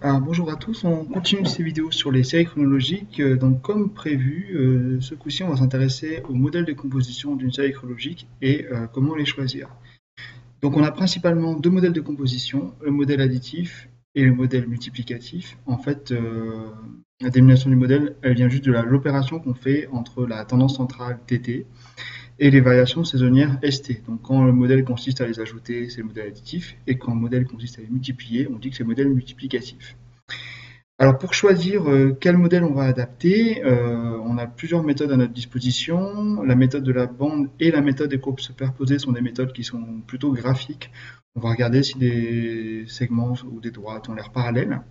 Alors, bonjour à tous, on continue ces vidéos sur les séries chronologiques. Donc, comme prévu, ce coup-ci, on va s'intéresser au modèle de composition d'une série chronologique et comment les choisir. Donc, on a principalement deux modèles de composition, le modèle additif et le modèle multiplicatif. En fait, la dénomination du modèle, elle vient juste de l'opération qu'on fait entre la tendance centrale TT et les variations saisonnières ST. Donc, quand le modèle consiste à les ajouter, c'est le modèle additif, et quand le modèle consiste à les multiplier, on dit que c'est le modèle multiplicatif. Alors pour choisir quel modèle on va adapter, on a plusieurs méthodes à notre disposition. La méthode de la bande et la méthode des courbes superposées sont des méthodes qui sont plutôt graphiques. On va regarder si des segments ou des droites ont l'air parallèles.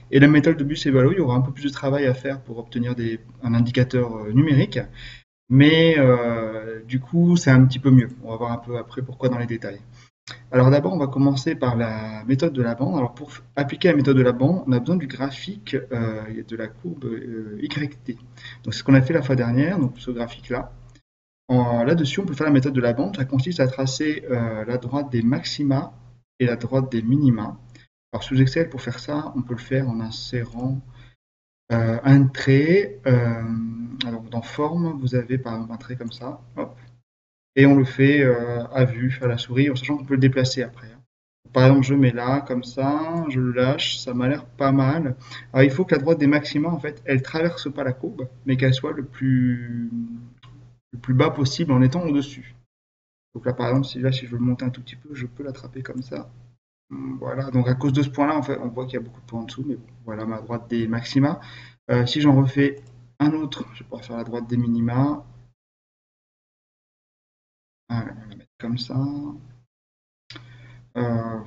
Et la méthode de Bus-Evalo, il y aura un peu plus de travail à faire pour obtenir un indicateur numérique. Mais du coup, c'est un petit peu mieux. On va voir un peu après pourquoi dans les détails. Alors d'abord, on va commencer par la méthode de la bande. Alors pour appliquer la méthode de la bande, on a besoin du graphique de la courbe YT. Donc c'est ce qu'on a fait la fois dernière, donc ce graphique-là. Là-dessus, on peut faire la méthode de la bande. Ça consiste à tracer la droite des maxima et la droite des minima. Alors sous Excel, pour faire ça, on peut le faire en insérant un trait. Alors dans forme, vous avez par exemple un trait comme ça. Hop, et on le fait à vue, à la souris, en sachant qu'on peut le déplacer après, hein. Par exemple, je mets là, comme ça, je le lâche, ça m'a l'air pas mal. Alors, il faut que la droite des maxima, en fait, elle traverse pas la courbe, mais qu'elle soit le plus bas possible en étant au-dessus. Donc là, par exemple, si je veux le monter un tout petit peu, je peux l'attraper comme ça. Voilà, donc à cause de ce point-là, en fait, on voit qu'il y a beaucoup de points en dessous, mais bon, voilà ma droite des maxima. Si j'en refais un autre, je vais pouvoir faire la droite des minima. Ah, on va la mettre comme ça.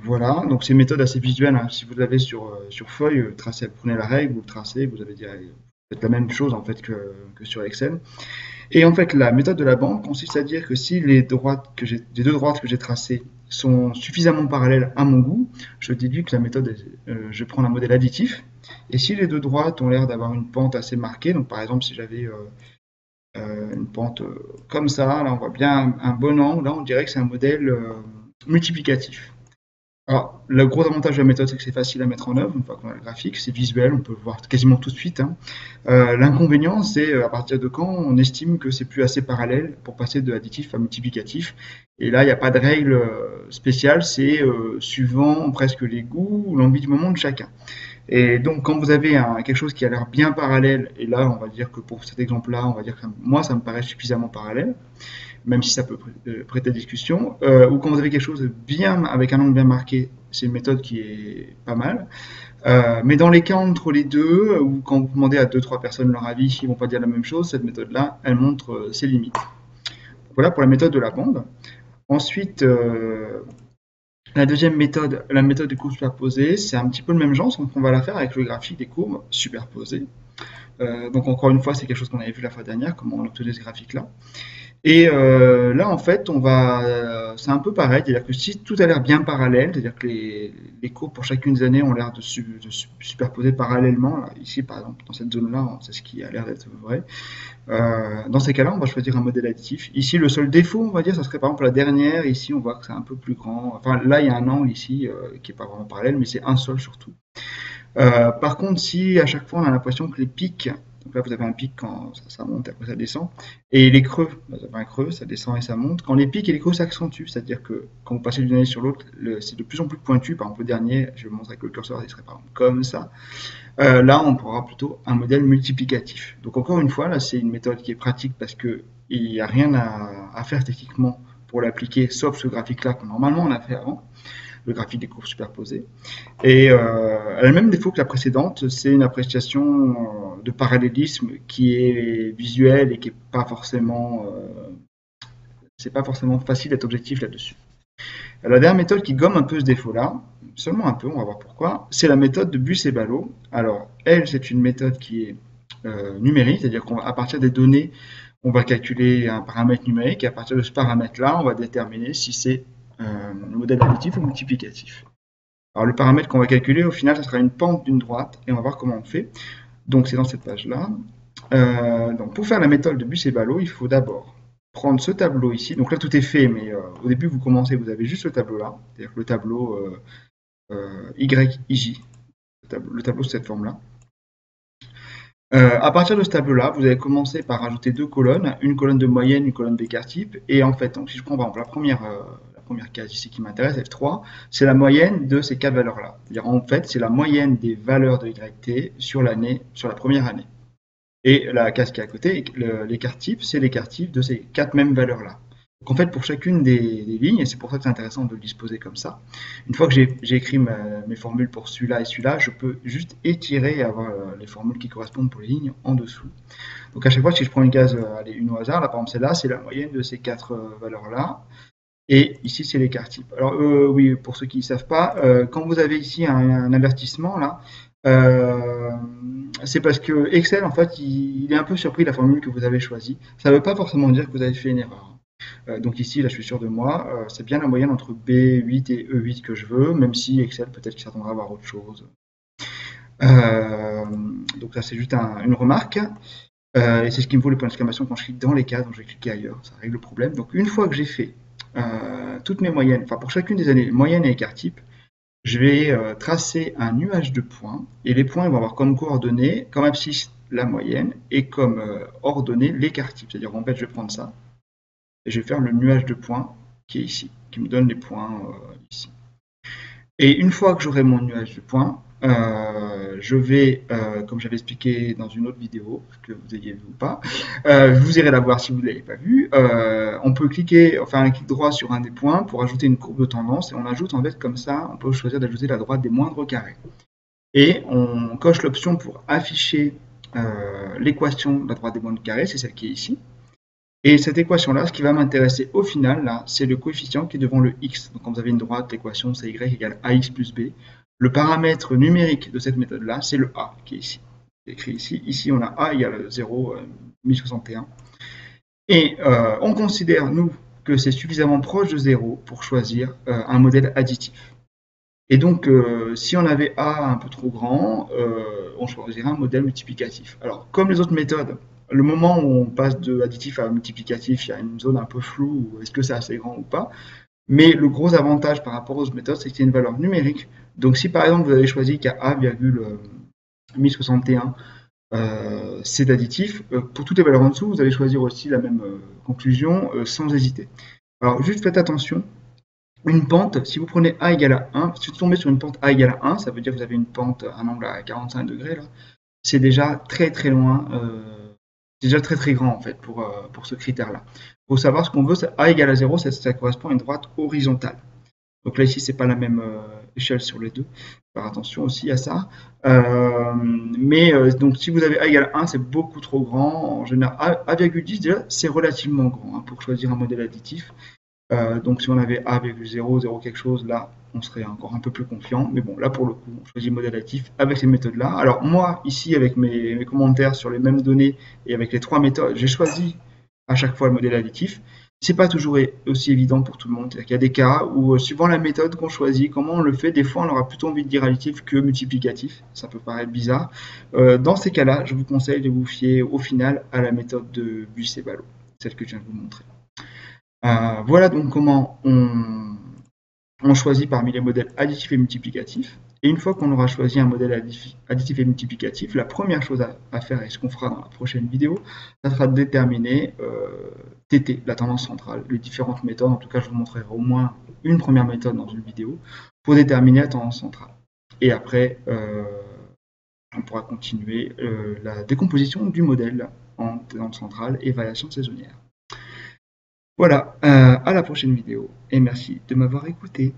Voilà, donc c'est une méthode assez visuelle, hein. Si vous l'avez sur feuille, tracez, prenez la règle, vous le tracez, vous avez faites la même chose en fait que sur Excel. Et en fait, la méthode de la bande consiste à dire que si les deux droites que j'ai tracées sont suffisamment parallèles à mon goût, je déduis que je prends un modèle additif. Et si les deux droites ont l'air d'avoir une pente assez marquée, donc par exemple si j'avais une pente comme ça, là on voit bien un bon angle, là on dirait que c'est un modèle multiplicatif. Alors, le gros avantage de la méthode, c'est que c'est facile à mettre en œuvre. Une fois qu'on a le graphique, c'est visuel, on peut le voir quasiment tout de suite, hein. L'inconvénient, c'est à partir de quand on estime que c'est plus assez parallèle pour passer de additif à multiplicatif. Et là, il n'y a pas de règle spéciale, c'est suivant presque les goûts ou l'envie du moment de chacun. Et donc, quand vous avez quelque chose qui a l'air bien parallèle, et là, on va dire que pour cet exemple-là, on va dire que moi, ça me paraît suffisamment parallèle, même si ça peut prêter discussion, ou quand vous avez quelque chose de bien avec un angle bien marqué, c'est une méthode qui est pas mal. Mais dans les cas entre les deux, ou quand vous demandez à deux trois personnes leur avis, ils vont pas dire la même chose, cette méthode-là, elle montre ses limites. Voilà pour la méthode de la bande. Ensuite, la deuxième méthode, la méthode des courbes superposées, c'est un petit peu le même genre, sauf qu'on va la faire avec le graphique des courbes superposées. Donc encore une fois, c'est quelque chose qu'on avait vu la fois dernière, comment on obtenait ce graphique-là. Et là, en fait, c'est un peu pareil, c'est-à-dire que si tout a l'air bien parallèle, c'est-à-dire que les courbes pour chacune des années ont l'air de superposer parallèlement, là, ici par exemple, dans cette zone-là, c'est ce qui a l'air d'être vrai. Dans ces cas-là, on va choisir un modèle additif. Ici, le seul défaut, on va dire, ça serait par exemple la dernière. Ici, on voit que c'est un peu plus grand. Enfin, là, il y a un angle ici qui est pas vraiment parallèle, mais c'est un seul surtout. Par contre, si à chaque fois on a l'impression que les pics, donc là vous avez un pic quand ça monte et après ça descend, et les creux, vous avez un creux, ça descend et ça monte. Quand les pics et les creux s'accentuent, c'est-à-dire que quand vous passez d'une année sur l'autre, c'est de plus en plus pointu. Par exemple, le dernier, je vais vous montrer avec le curseur, il serait par exemple comme ça. Là, on pourra plutôt un modèle multiplicatif. Donc encore une fois, là c'est une méthode qui est pratique parce que il n'y a rien à faire techniquement pour l'appliquer, sauf ce graphique-là que normalement on a fait avant, le graphique des courbes superposées. Et elle a le même défaut que la précédente, c'est une appréciation de parallélisme qui est visuelle et qui est pas forcément, c'est pas forcément facile d'être objectif là-dessus. La dernière méthode qui gomme un peu ce défaut-là, seulement un peu, on va voir pourquoi, c'est la méthode de Bus-Evalo. Alors, elle, c'est une méthode qui est numérique, c'est-à-dire qu'à partir des données, on va calculer un paramètre numérique et à partir de ce paramètre-là, on va déterminer si c'est un modèle additif ou multiplicatif. Alors le paramètre qu'on va calculer, au final, ça sera une pente d'une droite, et on va voir comment on fait. Donc c'est dans cette page-là. Donc pour faire la méthode de Bus-Evalo, il faut d'abord prendre ce tableau ici. Donc là tout est fait, mais au début vous commencez, vous avez juste ce tableau-là, c'est-à-dire le tableau YIJ, le tableau sous cette forme-là. À partir de ce tableau-là, vous allez commencer par rajouter deux colonnes, une colonne de moyenne, une colonne d'écart type. Et en fait, donc, si je prends par exemple la première case ici qui m'intéresse, F3, c'est la moyenne de ces quatre valeurs-là. C'est-à-dire en fait, c'est la moyenne des valeurs de YT sur l'année, sur la première année. Et la case qui est à côté, l'écart type, c'est l'écart type de ces quatre mêmes valeurs-là. Donc en fait, pour chacune des lignes, et c'est pour ça que c'est intéressant de le disposer comme ça, une fois que j'ai écrit mes formules pour celui-là et celui-là, je peux juste étirer et avoir les formules qui correspondent pour les lignes en dessous. Donc à chaque fois, si je prends une case, allez, une au hasard, là par exemple celle-là, c'est la moyenne de ces quatre valeurs-là. Et ici, c'est l'écart type. Alors oui, pour ceux qui ne savent pas, quand vous avez ici un avertissement, là, c'est parce que Excel, en fait, il est un peu surpris de la formule que vous avez choisie. Ça ne veut pas forcément dire que vous avez fait une erreur. Donc ici, là, je suis sûr de moi, c'est bien la moyenne entre B8 et E8 que je veux, même si Excel, peut-être qu'il s'attendra à voir autre chose. Donc là, c'est juste une remarque. Et c'est ce qui me vaut le point d'exclamation quand je clique dans les cases, donc je vais cliquer ailleurs, ça règle le problème. Donc une fois que j'ai fait toutes mes moyennes, enfin pour chacune des années, moyenne et écart type, je vais tracer un nuage de points, et les points ils vont avoir comme coordonnées, comme abscisse la moyenne, et comme ordonnée l'écart type. C'est-à-dire en fait, je vais prendre ça, et je vais faire le nuage de points qui est ici, qui me donne les points ici. Et une fois que j'aurai mon nuage de points, je vais, comme j'avais expliqué dans une autre vidéo, que vous ayez vu ou pas, vous irez la voir si vous ne l'avez pas vue, on peut faire un clic droit sur un des points pour ajouter une courbe de tendance, et on ajoute en fait comme ça, on peut choisir d'ajouter la droite des moindres carrés. Et on coche l'option pour afficher l'équation de la droite des moindres carrés, c'est celle qui est ici. Et cette équation-là, ce qui va m'intéresser au final, là, c'est le coefficient qui est devant le x. Donc quand vous avez une droite, l'équation c'est y égale ax plus b. Le paramètre numérique de cette méthode-là, c'est le a qui est ici. C'est écrit ici. Ici, on a a égale 0, 1061. Et on considère, nous, que c'est suffisamment proche de 0 pour choisir un modèle additif. Et donc, si on avait a un peu trop grand, on choisirait un modèle multiplicatif. Alors, comme les autres méthodes, le moment où on passe de additif à multiplicatif, il y a une zone un peu floue, est-ce que c'est assez grand ou pas. Mais le gros avantage par rapport aux autres méthodes, c'est que c'est une valeur numérique. Donc si par exemple vous avez choisi qu'à A,1061 c'est d'additif, pour toutes les valeurs en dessous, vous allez choisir aussi la même conclusion sans hésiter. Alors juste faites attention, une pente, si vous prenez A égale à 1, si vous tombez sur une pente A égale à 1, ça veut dire que vous avez une pente, un angle à 45 degrés, là, c'est déjà très très loin. C'est déjà très très grand en fait pour ce critère-là. Il faut savoir ce qu'on veut, A égale à 0, ça correspond à une droite horizontale. Donc là ici c'est pas la même échelle sur les deux. Faire attention aussi à ça. Donc si vous avez A égale à 1, c'est beaucoup trop grand. En général, A,10 déjà c'est relativement grand pour choisir un modèle additif. Donc si on avait A,0, 0 quelque chose, là on serait encore un peu plus confiant. Mais bon, là pour le coup, on choisit modèle additif avec ces méthodes-là. Alors moi, ici, avec mes commentaires sur les mêmes données et avec les trois méthodes, j'ai choisi à chaque fois le modèle additif. C'est pas toujours aussi évident pour tout le monde. C'est-à-dire qu'il y a des cas où, suivant la méthode qu'on choisit, comment on le fait, des fois on aura plutôt envie de dire additif que multiplicatif. Ça peut paraître bizarre. Dans ces cas-là, je vous conseille de vous fier au final à la méthode de Buis et Ballot, celle que je viens de vous montrer. Voilà donc comment on choisit parmi les modèles additifs et multiplicatifs. Et une fois qu'on aura choisi un modèle additif et multiplicatif, la première chose à faire, et ce qu'on fera dans la prochaine vidéo, ça sera de déterminer TT, la tendance centrale, les différentes méthodes. En tout cas, je vous montrerai au moins une première méthode dans une vidéo pour déterminer la tendance centrale. Et après, on pourra continuer la décomposition du modèle en tendance centrale et variation saisonnière. Voilà, à la prochaine vidéo et merci de m'avoir écouté.